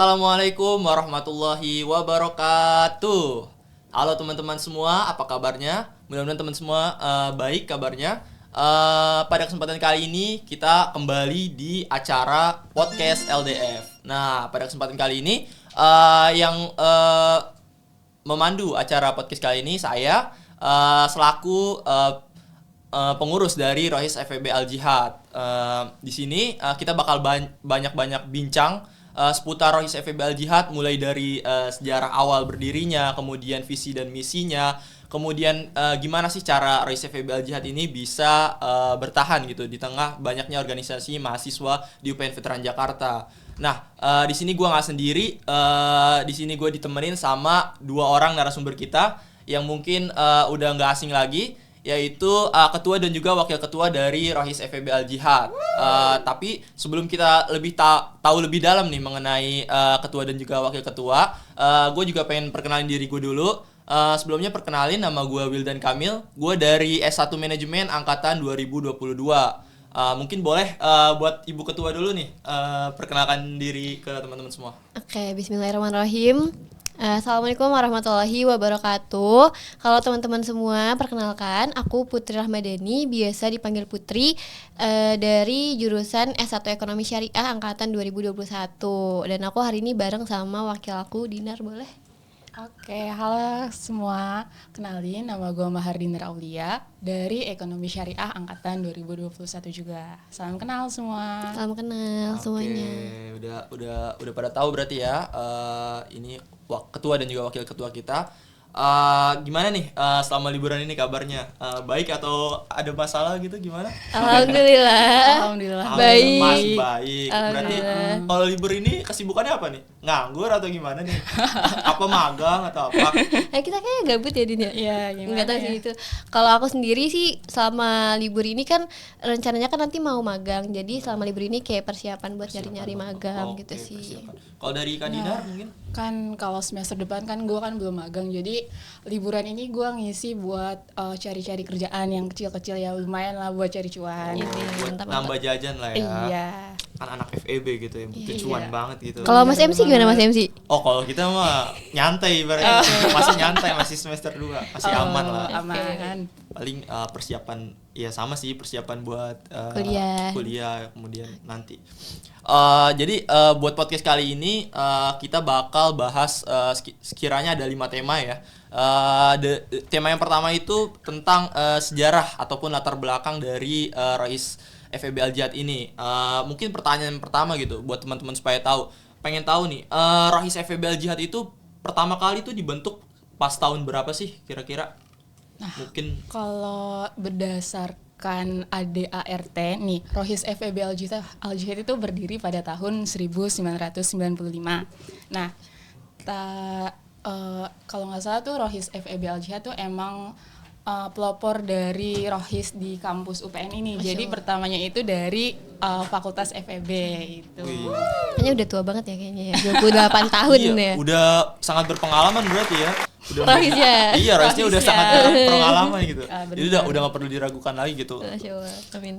Assalamualaikum warahmatullahi wabarakatuh. Halo teman-teman semua, apa kabarnya? Mudah-mudahan teman semua baik kabarnya. Pada kesempatan kali ini kita kembali di acara podcast LDF. Nah, pada kesempatan kali ini yang memandu acara podcast kali ini saya selaku pengurus dari Rohis FEB Al Jihad. Di sini kita bakal banyak-banyak bincang seputar Rohis FEB Al Jihad, mulai dari sejarah awal berdirinya, kemudian visi dan misinya, kemudian gimana sih cara Rohis FEB Al Jihad ini bisa bertahan gitu di tengah banyaknya organisasi mahasiswa di UPN Veteran Jakarta. Nah, di sini gue nggak sendiri, di sini gue ditemenin sama dua orang narasumber kita yang mungkin udah nggak asing lagi, yaitu ketua dan juga wakil ketua dari Rohis FEB Al Jihad. Tapi sebelum kita lebih tahu lebih dalam nih mengenai ketua dan juga wakil ketua, gue juga pengen perkenalin diri gue dulu. Sebelumnya perkenalin, nama gue Wildan Kamil, gue dari S1 Manajemen Angkatan 2022. Mungkin boleh buat ibu ketua dulu nih, perkenalkan diri ke teman-teman semua. Oke, bismillahirrahmanirrahim. Assalamualaikum warahmatullahi wabarakatuh. Kalau teman-teman semua, perkenalkan, aku Putri Rahmadani, biasa dipanggil Putri, dari jurusan S1 Ekonomi Syariah Angkatan 2021. Dan aku hari ini bareng sama wakil aku, Dinar, boleh? Oke, halo semua. Kenalin, nama gue Mahardina Aulia dari Ekonomi Syariah Angkatan 2021 juga. Salam kenal semua. Salam kenal semuanya. Udah pada tahu berarti ya, ini ketua dan juga wakil ketua kita. Gimana nih selama liburan ini kabarnya? Baik atau ada masalah gitu gimana? Alhamdulillah. Baik. Masih baik. Berarti kalau libur ini kesibukannya apa nih? Nganggur atau gimana nih? Apa magang atau apa? Kita kayaknya gabut ya, Din ya? Iya, gimana Nggak tahu ya? sih itu. Kalau aku sendiri sih selama libur ini kan rencananya kan nanti mau magang. Jadi selama libur ini kayak persiapan buat nyari-nyari magang gitu sih. Persiapan. Kalau dari Kak Dinar mungkin? Kan kalau semester depan kan gue kan belum magang, jadi liburan ini gue ngisi buat cari-cari kerjaan yang kecil-kecil ya, lumayan lah buat cari cuan. Buat nambah jajan lah ya. Iya. Kan anak FEB gitu ya, butuh cuan banget gitu. Kalau Mas MC gimana Mas MC? Oh, kalau kita mah nyantai ibaratnya. Masih nyantai, masih semester 2, masih aman lah. Aman. Paling persiapan ya sama sih, persiapan buat kuliah kemudian nanti. Jadi buat podcast kali ini kita bakal bahas sekiranya ada 5 tema ya. Tema yang pertama itu tentang sejarah ataupun latar belakang dari Rohis FEB Al Jihad ini. Mungkin pertanyaan pertama gitu buat teman-teman supaya pengen tahu nih, Rohis FEB Al Jihad itu pertama kali itu dibentuk pas tahun berapa sih kira-kira? Nah, mungkin kalau berdasarkan ADART nih, Rohis FEB Al Jihad itu berdiri pada tahun 1995. Nah, kalau nggak salah tuh Rohis FEB Al Jihad tuh emang pelopor dari Rohis di kampus UPN ini. Jadi pertamanya itu dari Fakultas FEB itu. Kayaknya udah tua banget ya kayaknya ya. 28 tahun ya. Udah sangat berpengalaman berarti ya. Rohis ya. Iya, Rohisnya udah sangat berpengalaman gitu. Jadi udah nggak perlu diragukan lagi gitu. Masya Allah, amin.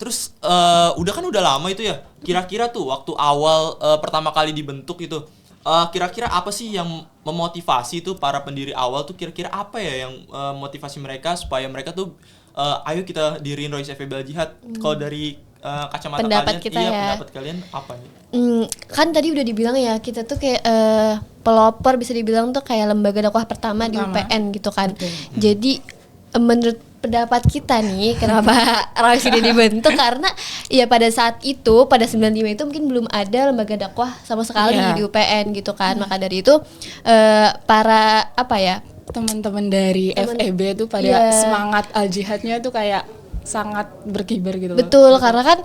Terus udah lama itu ya. Kira-kira tuh waktu awal pertama kali dibentuk itu, kira-kira apa sih yang memotivasi tuh para pendiri awal tuh, kira-kira apa ya yang motivasi mereka supaya mereka tuh ayo kita diriin Rohis FEB Al Jihad. Kalau dari kacamata pendapat kalian, kita ya. Pendapat kalian apa nih? Kan tadi udah dibilang ya, kita tuh kayak pelopor, bisa dibilang tuh kayak lembaga dakwah pertama di UPN gitu kan. Jadi menurut pendapat kita nih, kenapa Rohis ini dibentuk, karena ya pada saat itu, pada 95 itu mungkin belum ada lembaga dakwah sama sekali di UPN gitu kan. Maka dari itu para teman-teman dari FEB tuh pada semangat Al Jihadnya tuh kayak sangat berkibar gitu. Betul, karena kan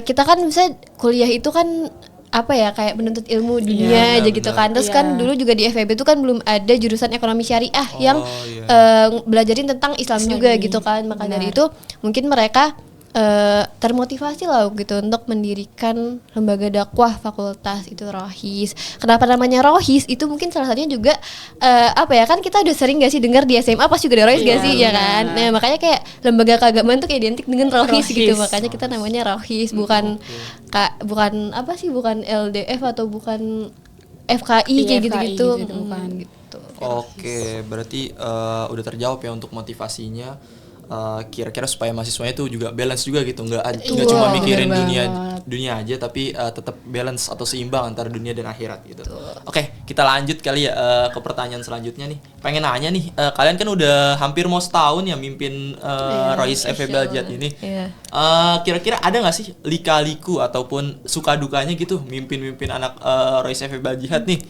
kita kan bisa kuliah itu kan kayak menuntut ilmu dunia aja gitu kan. Terus kan dulu juga di FEB itu kan belum ada jurusan ekonomi syariah yang belajarin tentang Islam juga gitu kan. Maka dari itu mungkin mereka termotivasi lah gitu untuk mendirikan lembaga dakwah fakultas itu Rohis. Kenapa namanya Rohis? Itu mungkin salah satunya juga apa ya, kan kita udah sering gak sih dengar di SMA pas juga ada Rohis gak sih, ya kan? Nah makanya kayak lembaga keagamaan tuh kayak identik dengan Rohis gitu, makanya kita namanya Rohis, bukan bukan apa sih, bukan LDF atau bukan FKI kayak gitu-gitu. Gitu. Oke, berarti udah terjawab ya untuk motivasinya. Kira-kira supaya mahasiswanya tuh juga balance juga gitu, nggak cuma mikirin dunia aja, tapi tetap balance atau seimbang antara dunia dan akhirat gitu. Oke, kita lanjut kali ya ke pertanyaan selanjutnya nih. Pengen nanya nih, kalian kan udah hampir mau setahun ya mimpin Rohis FEB Al-Jihad ini. Kira-kira ada nggak sih lika-liku ataupun suka dukanya gitu mimpin anak Rohis FEB Al-Jihad nih?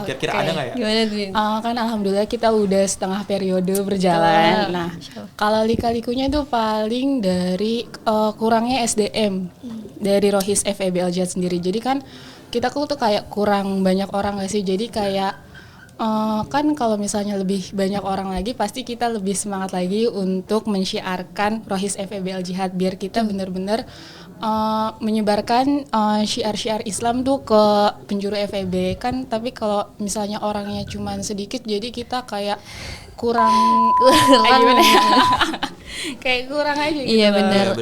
Kira-kira ada nggak ya? Gimana Din? Kan alhamdulillah kita udah setengah periode berjalan. Nah, kalau lika-likunya itu paling dari kurangnya SDM dari Rohis FEB Al-Jihad sendiri. Jadi kan kita tuh kayak kurang banyak orang nggak sih? Jadi kayak kan kalau misalnya lebih banyak orang lagi, pasti kita lebih semangat lagi untuk mensyiarkan Rohis FEB Al-Jihad biar kita benar-benar menyebarkan syiar-syiar Islam tuh ke penjuru FEB kan. Tapi kalau misalnya orangnya cuman sedikit, jadi kita kayak kurang gimana ya? Kayak kurang aja gitu. Iya benar.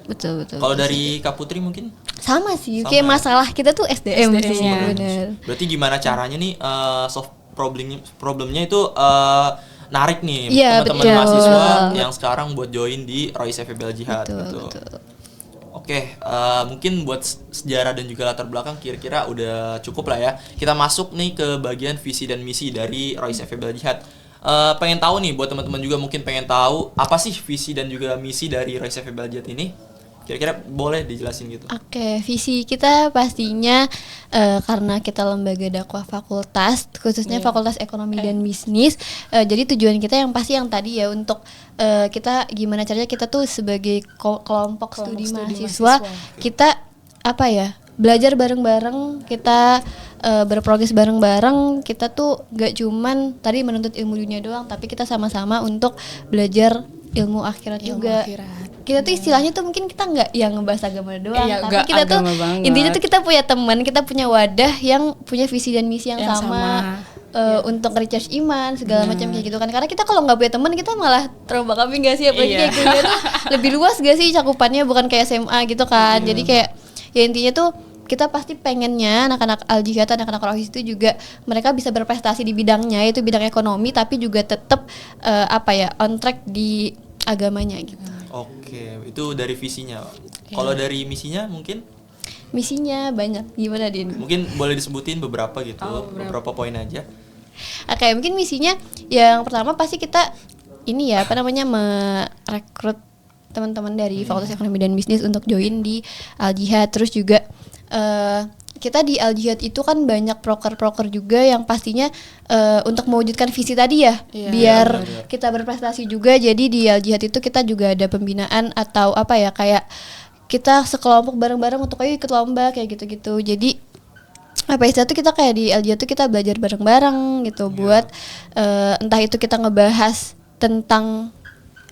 Betul. Kalau dari Kak Putri mungkin Sama sih, kayak masalah kita tuh SDM sih, benar. Berarti gimana caranya nih solve problemnya itu narik nih teman-teman mahasiswa yang sekarang buat join di Rohis FEB Al-Jihad gitu. Oke, mungkin buat sejarah dan juga latar belakang kira-kira udah cukup lah ya. Kita masuk nih ke bagian visi dan misi dari Rohis FEB Al-Jihad. Pengen tahu nih, buat teman-teman juga mungkin pengen tahu apa sih visi dan juga misi dari Rohis FEB Al-Jihad ini? Kira-kira boleh dijelasin gitu? Oke, visi kita pastinya karena kita lembaga dakwah fakultas, khususnya Fakultas Ekonomi dan Bisnis. Jadi tujuan kita yang pasti yang tadi ya, untuk kita gimana caranya kita tuh sebagai kelompok studi mahasiswa, kita apa ya, belajar bareng-bareng, kita berprogres bareng-bareng. Kita tuh gak cuman tadi menuntut ilmu dunia doang, tapi kita sama-sama untuk belajar ilmu akhirat juga. Kita tuh istilahnya tuh mungkin kita nggak yang ngebahas agama doang, tapi kita tuh intinya tuh kita punya teman, kita punya wadah yang punya visi dan misi yang sama. Untuk recharge iman segala macam kayak gitu kan. Karena kita kalau nggak punya teman, kita malah terombang kambing gak sih, apalagi kayak kuliah tuh lebih luas gak sih cakupannya, bukan kayak SMA gitu kan. Jadi kayak ya intinya tuh kita pasti pengennya anak-anak Al-Jihad, anak-anak Rohis itu juga mereka bisa berprestasi di bidangnya, yaitu bidang ekonomi, tapi juga tetap on track di agamanya gitu. Oke, itu dari visinya. Kalau dari misinya mungkin? Misinya banyak, gimana Din? Mungkin boleh disebutin beberapa gitu, beberapa poin aja. Oke, mungkin misinya yang pertama pasti kita ini ya, merekrut teman-teman dari Fakultas Ekonomi dan Bisnis untuk join di Al-Jihad. Terus juga kita di Al-Jihad itu kan banyak proker-proker juga yang pastinya untuk mewujudkan visi tadi ya, biar kita berprestasi juga. Jadi di Al-Jihad itu kita juga ada pembinaan atau kayak kita sekelompok bareng-bareng untuk ayo ikut lomba kayak gitu-gitu. Jadi itu kita kayak di Al-Jihad itu kita belajar bareng-bareng gitu, buat entah itu kita ngebahas tentang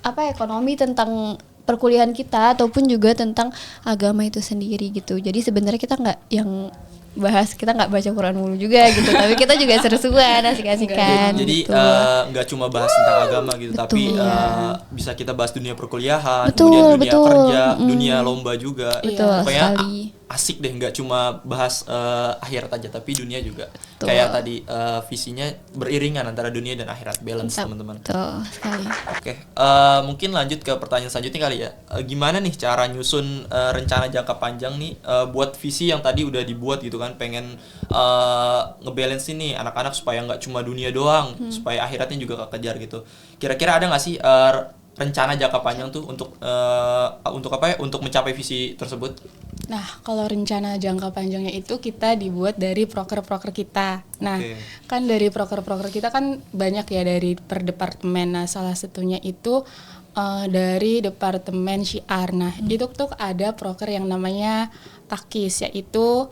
ekonomi, tentang perkuliahan kita, ataupun juga tentang agama itu sendiri gitu. Jadi sebenarnya kita nggak baca Quran mulu juga gitu, tapi kita juga seru-seruan, asik-asikan. Jadi gitu. Nggak cuma bahas tentang agama gitu, tapi bisa kita bahas dunia perkuliahan, betul, kemudian dunia kerja, dunia lomba juga. Betul Pokoknya sekali. Asik deh, nggak cuma bahas akhirat aja, tapi dunia juga. Kayak tadi visinya beriringan antara dunia dan akhirat, balance teman-teman. Betul sekali. Oke, mungkin lanjut ke pertanyaan selanjutnya kali ya. Gimana nih cara nyusun rencana jangka panjang nih buat visi yang tadi udah dibuat gitu kan, pengen ngebalance ini anak-anak supaya nggak cuma dunia doang, supaya akhiratnya juga kekejar gitu. Kira-kira ada nggak sih rencana jangka panjang tuh untuk mencapai visi tersebut? Nah, kalau rencana jangka panjangnya itu kita dibuat dari proker-proker kita. Nah, kan dari proker-proker kita kan banyak ya, dari per departemen. Nah, salah satunya itu dari departemen syiar. Nah, itu tuh ada proker yang namanya TAKIS, yaitu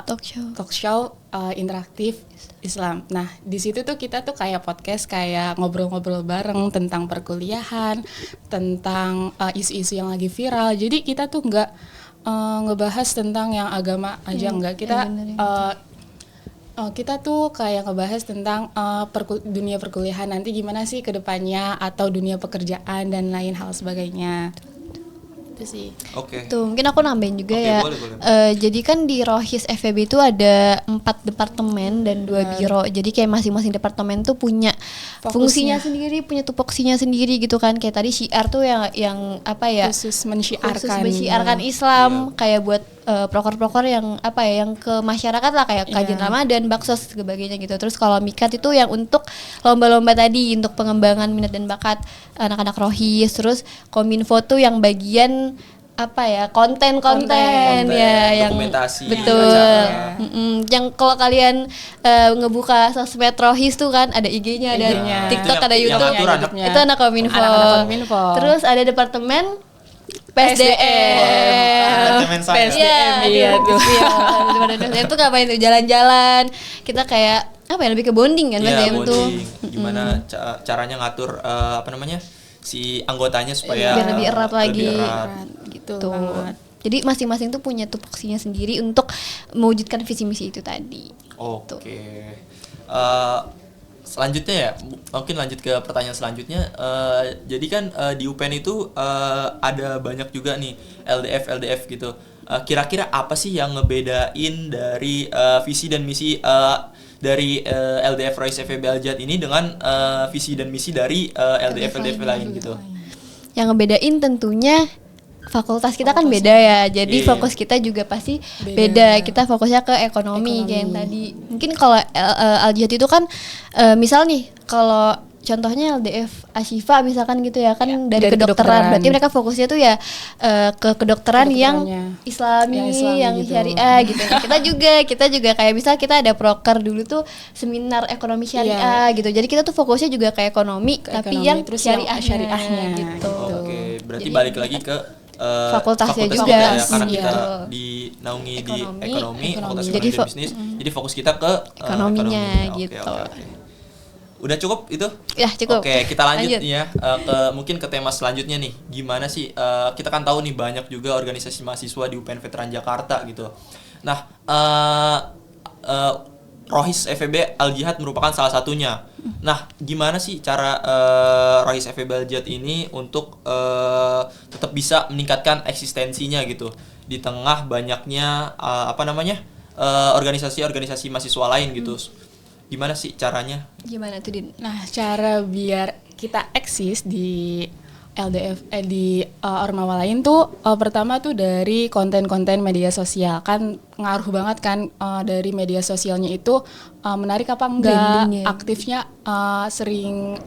talk show interaktif Islam. Nah, di situ tuh kita tuh kayak podcast, kayak ngobrol-ngobrol bareng tentang perkuliahan, tentang isu-isu yang lagi viral. Jadi kita tuh nggak ngebahas tentang yang agama aja, enggak. Kita kita tuh kayak ngebahas tentang dunia perkuliahan nanti gimana sih ke depannya, atau dunia pekerjaan dan lain hal sebagainya. Itu sih. Oke. Tuh mungkin aku nambahin juga Oke, ya. boleh. Jadi kan di Rohis FEB itu ada 4 departemen dan 2 biro. Jadi kayak masing-masing departemen tuh punya fungsinya sendiri, punya tupoksinya sendiri gitu kan. Kayak tadi syiar tuh yang apa ya? Khusus menyiarkan Islam, kayak buat proker-proker yang apa ya, yang ke masyarakat lah, kayak kajian Ramadan, baksos sebagainya gitu. Terus kalau mikat itu yang untuk lomba-lomba tadi, untuk pengembangan minat dan bakat anak-anak Rohis. Terus Kominfo tuh yang bagian apa ya, konten ya, yang dokumentasi, betul. Yang kalau kalian ngebuka sosmed Rohis tuh kan ada IG-nya, ada TikTok, ada YouTube, itu anak Kominfo. Terus ada departemen PSDM. Iya tuh. PSDM tuh ngapain tuh, jalan-jalan. Kita kayak apa ya, lebih ke bonding kan PSDM tuh. Gimana caranya ngatur si anggotanya supaya biar lebih erat lagi. Gitu. Jadi masing-masing tuh punya tupoksinya sendiri untuk mewujudkan visi misi itu tadi. Oke. Selanjutnya ya, mungkin lanjut ke pertanyaan selanjutnya. Jadi kan di UPN itu ada banyak juga nih LDF gitu. Kira-kira apa sih yang ngebedain dari visi dan misi dari LDF Rohis FEB Al-Jihad ini dengan visi dan misi dari LDF lain gitu? Yang ngebedain tentunya fakultas kita kan beda ya, jadi fokus kita juga pasti beda. Kita fokusnya ke ekonomi. Kayak yang tadi. Mungkin kalau Al-Jihad itu kan misal nih, kalau contohnya LDF Ashifa misalkan gitu ya kan, dari kedokteran. Berarti mereka fokusnya tuh ya ke kedokteran yang Islami, yang gitu, syariah gitu. Nah, kita juga kayak misal kita ada proker dulu tuh seminar ekonomi syariah gitu. Jadi kita tuh fokusnya juga ke ekonomi, tapi yang syariahnya gitu. Oke, berarti jadi, balik lagi ke fakultasnya juga ya, karena kita dinaungi di ekonomi, fakultas ekonomi dan bisnis. Jadi fokus kita ke ekonominya gitu. Oke. Udah cukup itu? Ya cukup. Oke, kita lanjut ya mungkin ke tema selanjutnya nih. Gimana sih kita kan tahu nih banyak juga organisasi mahasiswa di UPN Veteran Jakarta gitu. Nah, Rohis FEB Al-Jihad merupakan salah satunya. Nah, gimana sih cara Rohis FEB Al-Jihad ini untuk tetap bisa meningkatkan eksistensinya gitu di tengah banyaknya organisasi-organisasi mahasiswa lain gitu. Gimana sih caranya? Gimana tuh, Din? Nah, cara biar kita eksis di LDF di ormawa lain tuh pertama tuh dari konten-konten media sosial. Kan ngaruh banget kan dari media sosialnya itu menarik apa enggak, aktifnya sering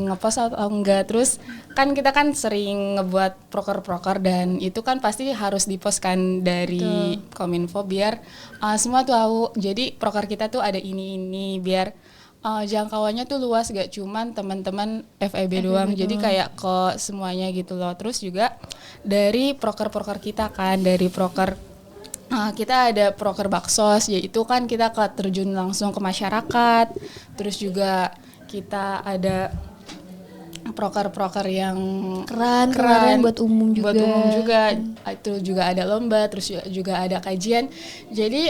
ngepost atau enggak. Terus kan kita kan sering ngebuat proker-proker dan itu kan pasti harus dipost kan dari Kominfo biar semua tahu. Jadi proker kita tuh ada ini biar jangkauannya tuh luas, gak cuman teman-teman FEB doang. Jadi kayak ke semuanya gitu loh. Terus juga dari proker-proker kita kan, dari proker kita ada proker baksos, yaitu kan kita terjun langsung ke masyarakat. Terus juga kita ada proker-proker yang keren buat umum juga. Itu juga ada lomba, terus juga ada kajian. Jadi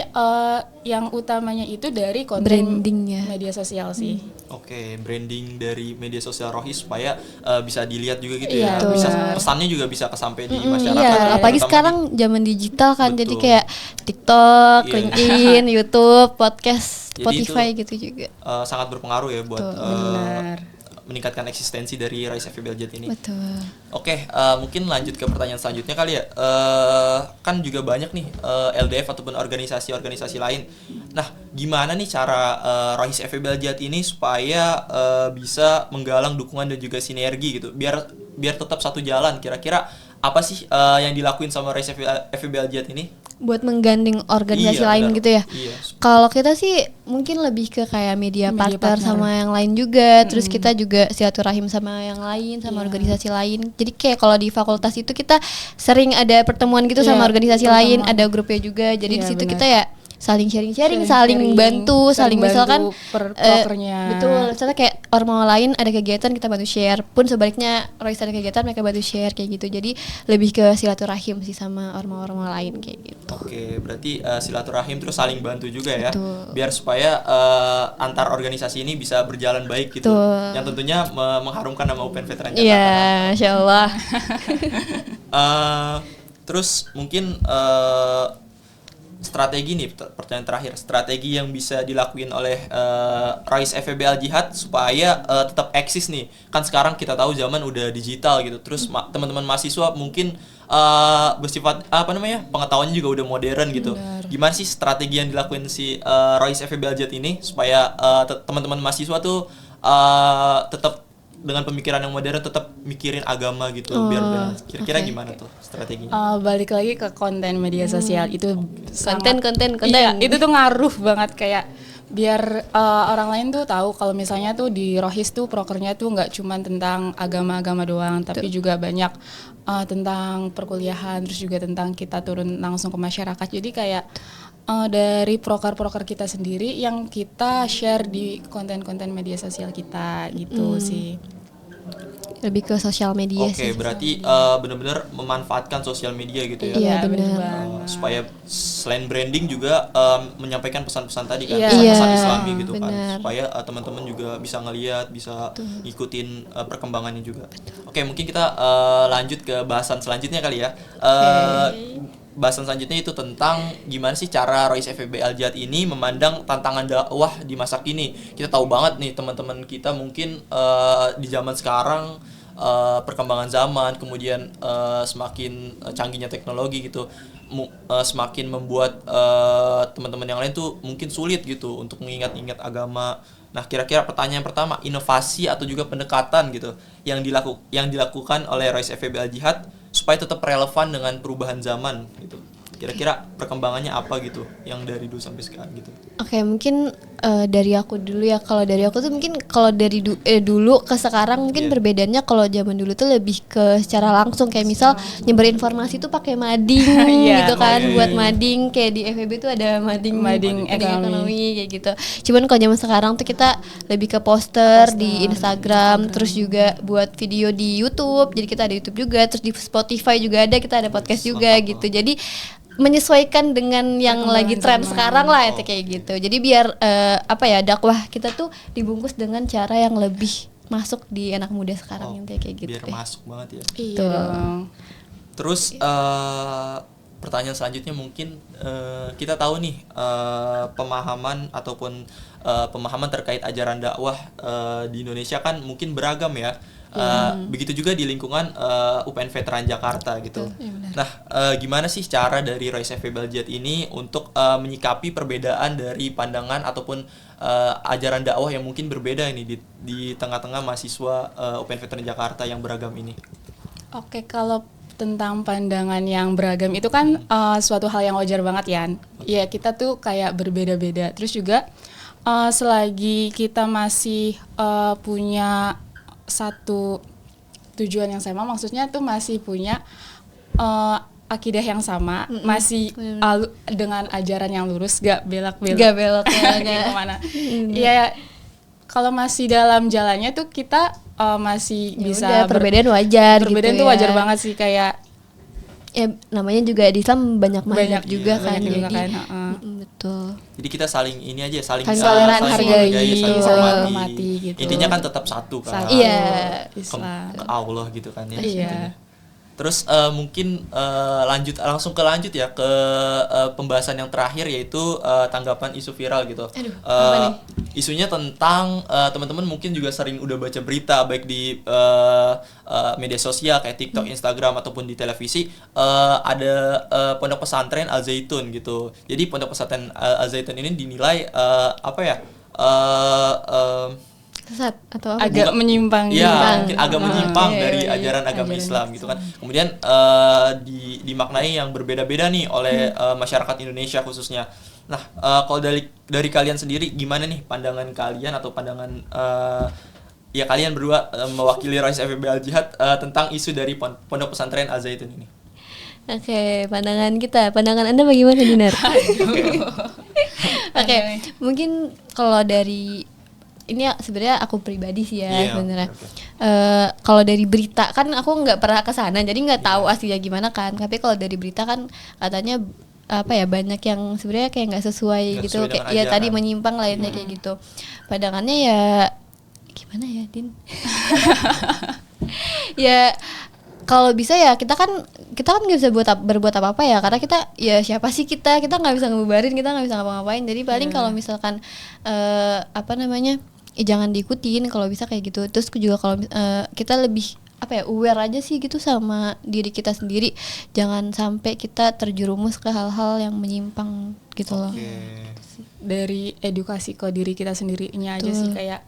yang utamanya itu dari konten brandingnya media sosial sih. Oke, branding dari media sosial Rohis supaya bisa dilihat juga gitu ya. Bisa pesannya juga bisa kesampai di masyarakat. Iya, apalagi sekarang zaman digital kan. Betul. Jadi kayak TikTok, LinkedIn, YouTube, podcast, Spotify gitu juga. Sangat berpengaruh ya buat meningkatkan eksistensi dari Rohis FEB Al-Jihad ini. Betul. Oke, mungkin lanjut ke pertanyaan selanjutnya kali ya. Kan juga banyak nih LDF ataupun organisasi-organisasi lain. Nah, gimana nih cara Rohis FEB Al-Jihad ini supaya bisa menggalang dukungan dan juga sinergi gitu, biar tetap satu jalan. Kira-kira apa sih yang dilakuin sama Rohis FEB Al-Jihad ini? Buat menggandeng organisasi lain gitu ya. Kalau kita sih mungkin lebih ke kayak media partner sama yang lain juga. Terus kita juga silaturahim sama yang lain, sama organisasi lain. Jadi kayak kalau di fakultas itu kita sering ada pertemuan gitu sama organisasi lain, ada grupnya juga. Jadi di situ kita ya saling sharing-sharing, Sharing-sharing, saling bantu, saling misalkan prokernya. betul, misalnya kayak ormawa lain ada kegiatan kita bantu share, pun sebaliknya Royce ada kegiatan mereka bantu share kayak gitu. Jadi lebih ke silaturahim sih sama ormawa-ormawa lain kayak gitu. Oke, berarti silaturahim terus saling bantu juga ya, Betul. biar supaya antar organisasi ini bisa berjalan baik gitu. Betul. Yang tentunya mengharumkan nama UPN Veteran Jakarta. Iya, Masya Allah. Terus mungkin strategi nih, pertanyaan terakhir, strategi yang bisa dilakuin oleh Royce FEB Al Jihad supaya tetap eksis nih. Kan sekarang kita tahu zaman udah digital gitu. Terus teman-teman mahasiswa mungkin bersifat pengetahuannya juga udah modern gitu. Gimana sih strategi yang dilakuin si Royce FEB Al Jihad ini supaya teman-teman mahasiswa tuh tetap dengan pemikiran yang modern, tetap mikirin agama gitu biar benar. Kira-kira gimana tuh strateginya? Balik lagi ke konten media sosial itu Konten. Iya, itu tuh ngaruh banget kayak biar orang lain tuh tahu kalau misalnya tuh di Rohis tuh prokernya tuh nggak cuma tentang agama-agama doang, tapi juga banyak tentang perkuliahan, terus juga tentang kita turun langsung ke masyarakat. Jadi kayak dari proker-proker kita sendiri yang kita share di konten-konten media sosial kita gitu sih. Lebih ke sosial media Oke, sih. berarti benar-benar memanfaatkan sosial media gitu ya. Iya, bener benar. banget. Supaya selain branding juga menyampaikan pesan-pesan tadi kan, Iya. pesan-pesan Iya, Islami gitu kan, benar. supaya teman-teman juga bisa ngelihat, bisa ngikutin perkembangannya juga. Oke, mungkin kita lanjut ke bahasan selanjutnya kali ya. Bahasan selanjutnya itu tentang gimana sih cara Royce FEB Al Jihad ini memandang tantangan dakwah di masa kini. Kita tahu banget nih teman-teman kita mungkin di zaman sekarang perkembangan zaman, kemudian semakin canggihnya teknologi gitu, semakin membuat teman-teman yang lain tuh mungkin sulit gitu untuk mengingat-ingat agama. Nah, kira-kira pertanyaan pertama, inovasi atau juga pendekatan gitu yang dilakukan oleh Royce FEB Al Jihad supaya tetap relevan dengan perubahan zaman gitu. Kira-kira perkembangannya apa gitu yang dari dulu sampai sekarang gitu. Oke, mungkin dari aku dulu ya. Kalau dari aku tuh mungkin kalau dari dulu ke sekarang mungkin perbedaannya kalau zaman dulu tuh lebih ke secara langsung, kayak misal nyebar informasi tuh pakai mading Iya. gitu kan, Oh, iya, buat iya. mading kayak di FEB tuh ada mading ekonomi. ekonomi kayak gitu. Cuman kalau zaman sekarang tuh kita lebih ke poster di Instagram, terus juga buat video di YouTube. Jadi kita ada YouTube juga, terus di Spotify juga ada, kita ada podcast juga gitu. Jadi menyesuaikan dengan yang lagi tren sekarang lah itu kayak gitu. Jadi biar dakwah kita tuh dibungkus dengan cara yang lebih masuk di anak muda sekarang yang kayak gitu Biar deh. masuk banget ya. Iya Betul. dong. Terus pertanyaan selanjutnya mungkin kita tahu nih pemahaman ataupun pemahaman terkait ajaran dakwah di Indonesia kan mungkin beragam ya. Begitu juga di lingkungan UPN Veteran Jakarta gitu. Nah, gimana sih cara dari Royce FEB Al Jihad ini untuk menyikapi perbedaan dari pandangan ataupun ajaran dakwah yang mungkin berbeda ini di tengah-tengah mahasiswa UPN Veteran Jakarta yang beragam ini? Oke, kalau tentang pandangan yang beragam itu kan suatu hal yang wajar banget ya. Ya, kita tuh kayak berbeda-beda. Terus juga selagi kita masih punya satu tujuan yang sama, maksudnya tuh masih punya akidah yang sama, masih dengan ajaran yang lurus, gak belok-belok. Gak belok kemana. Ya, kalau masih dalam jalannya tuh kita masih bisa perbedaan wajar. perbedaan gitu tuh ya. wajar banget sih, kayak Ya namanya juga di Islam banyak Banyak juga kan. banyak juga Jadi kan, betul. Jadi kita saling ini aja, saling toleran, hargai, saling saling hormati. hormati gitu. Intinya kan tetap satu kan. Satu. Iya. Islam. Ke Allah gitu kan ya. Iya. intinya. Terus mungkin langsung lanjut ya ke pembahasan yang terakhir, yaitu tanggapan isu viral gitu. apa Isunya tentang teman-teman mungkin juga sering udah baca berita baik di media sosial kayak TikTok, Instagram ataupun di televisi, ada pondok pesantren Al Zaitun gitu. Jadi pondok pesantren Al Zaitun ini dinilai Sesat atau apa? agak menyimpang. Iya, mungkin agak menyimpang Iya, dari iya, ajaran agama ajaran Islam gitu kan. Kemudian dimaknai yang berbeda-beda nih oleh masyarakat Indonesia khususnya. Nah, kalau dari kalian sendiri gimana nih pandangan kalian atau pandangan ya kalian berdua mewakili Royce FEB Al Jihad tentang isu dari pondok pesantren Al Zaitun ini? Oke, pandangan Anda bagaimana, Dinar? Oke, mungkin kalau dari ini sebenarnya aku pribadi sih ya sebenarnya. Kalau dari berita kan aku nggak pernah ke sana, jadi nggak tahu aslinya gimana kan. Tapi kalau dari berita kan katanya apa ya, banyak yang sebenarnya kayak nggak sesuai gitu, kayak ya tadi menyimpang lainnya kayak gitu. Pandangannya ya gimana ya, Din? Ya kalau bisa ya kita kan nggak bisa berbuat apa-apa ya, karena kita ya siapa sih kita nggak bisa ngebubarin, kita nggak bisa ngapa-ngapain. Jadi paling kalau misalkan apa namanya, jangan diikutin kalau bisa kayak gitu. Terus juga kalau kita lebih apa ya, aware aja sih gitu sama diri kita sendiri, jangan sampai kita terjerumus ke hal-hal yang menyimpang gitu loh. Dari edukasi ke diri kita sendirinya aja sih, kayak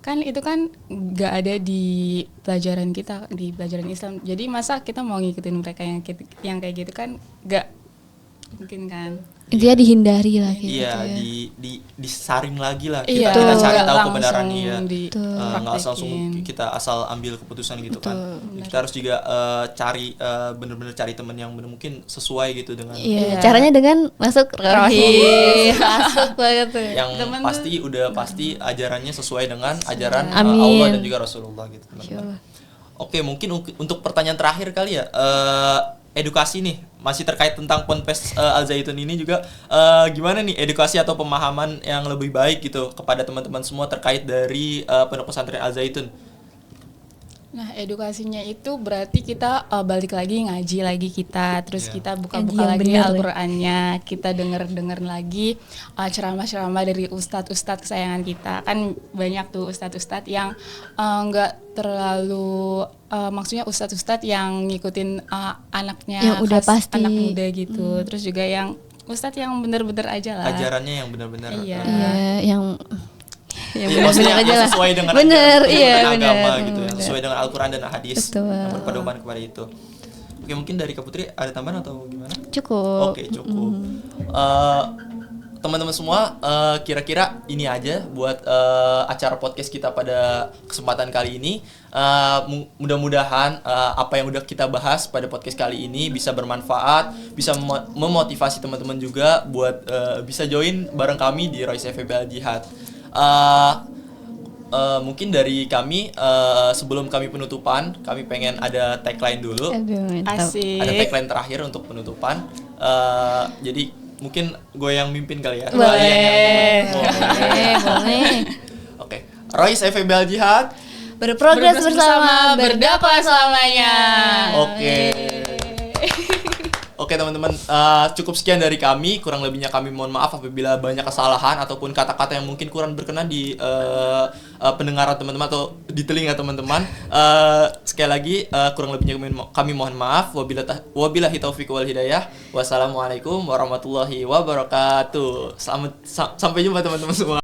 kan itu kan nggak ada di pelajaran kita, di pelajaran Islam. Jadi masa kita mau ngikutin mereka yang kayak gitu kan nggak mungkin kan. Intinya dihindari lah kayak Iya, gitu ya. disaring lagi lah. Iya, Kita cari tahu langsung kebenarannya ya. Nggak dipraktekin. langsung kita asal ambil keputusan gitu kan. Kita harus juga cari bener-bener cari teman yang bener mungkin sesuai gitu dengan Iya, caranya dengan masuk rohis. Masuk banget tuh. yang pasti ajarannya sesuai dengan ajaran Amin. Allah dan juga Rasulullah gitu, teman-teman. Oke, mungkin untuk pertanyaan terakhir kali ya, edukasi nih masih terkait tentang Ponpes Al Zaitun ini juga, gimana nih edukasi atau pemahaman yang lebih baik gitu kepada teman-teman semua terkait dari Pondok Pesantren Al Zaitun. Nah, edukasinya itu berarti kita balik lagi ngaji lagi kita, terus kita buka-buka Ngaji yang lagi bener, Al-Qur'annya, kita denger lagi ceramah-ceramah dari ustadz-ustadz kesayangan kita. Kan banyak tuh ustadz-ustadz yang nggak terlalu maksudnya ustadz-ustadz yang ngikutin anaknya Yang udah pasti. anak muda gitu. Terus juga yang ustadz yang bener-bener aja lah. Ajarannya yang benar-benar Iya. Iya, yang Iya, maksudnya bener-bener aja yang lah. sesuai dengan Bener, ajaran, iya, dengan agama bener. gitu, yang sesuai dengan Al-Quran dan hadis, Betul. yang berpedoman kepada itu. Oke, mungkin dari Kak Putri ada tambahan atau gimana? cukup. Oke, cukup. Teman-teman semua, kira-kira ini aja buat acara podcast kita pada kesempatan kali ini. Mudah-mudahan apa yang udah kita bahas pada podcast kali ini bisa bermanfaat, bisa memotivasi teman-teman juga buat bisa join bareng kami di Royce FEB Al Jihad. Mungkin dari kami, sebelum kami penutupan, kami pengen ada tagline dulu. Aduh, mantap. Asik. Ada tagline terakhir untuk penutupan. Jadi mungkin gue yang mimpin kali ya. Boleh. Boleh. Oke. Royce FEB Al Jihad. Berprogres bersama, berdakwah selamanya. Oke. Oke teman-teman, cukup sekian dari kami. Kurang lebihnya kami mohon maaf apabila banyak kesalahan ataupun kata-kata yang mungkin kurang berkenan di pendengaran teman-teman atau di telinga teman-teman. Sekali lagi, kurang lebihnya kami mohon maaf. Wabillahi taufiq wal hidayah. Wassalamualaikum warahmatullahi wabarakatuh. Sampai jumpa teman-teman semua.